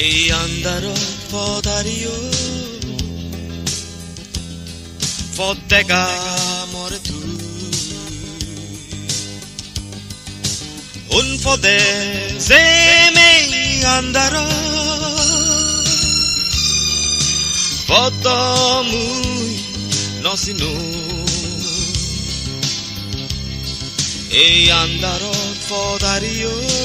e andrò podario fottega more tu un fode zeme andrò fotomui nosinu e andrò podario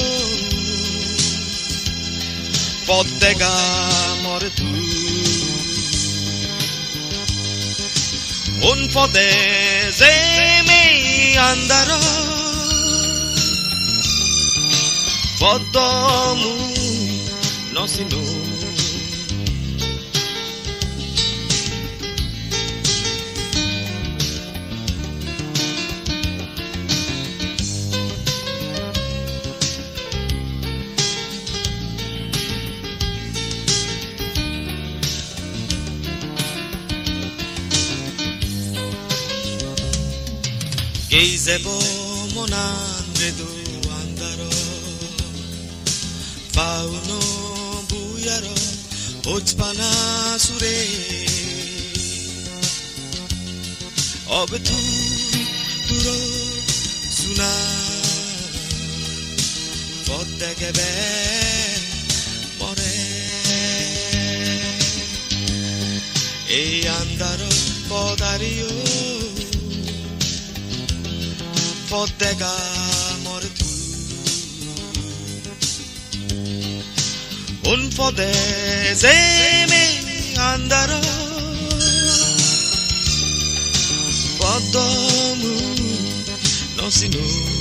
fottega more tu un po' de zeme andrò fotomu nosinu Geizebo monandredo andaro fauno buyaro ochpana sure ob tu duro suna fottege more e andaro podario fottega more tu un po' de zeme andrò fotomu nosinu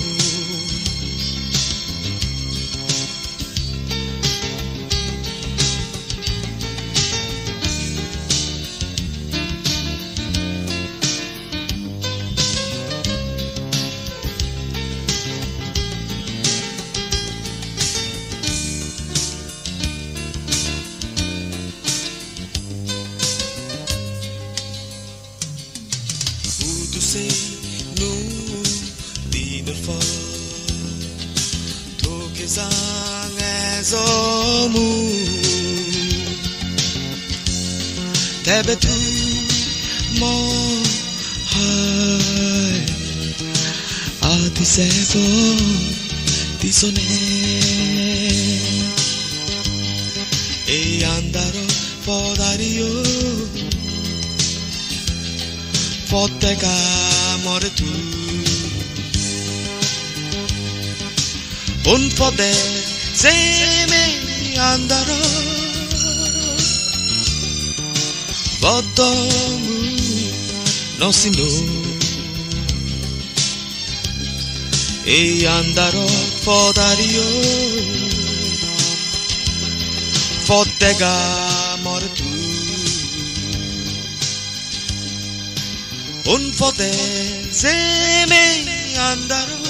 nu dinner for toke sang ezomu tebe tu mo hai ati sefo tisone e andrò podario fottega more tu un po' de zeme andrò fotomu nosinu e andrò podario fottega more tu un po' de zeme andrò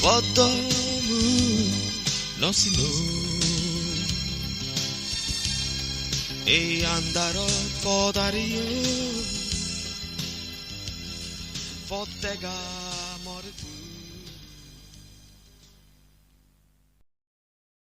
fotomu nosinu e andrò podario fottega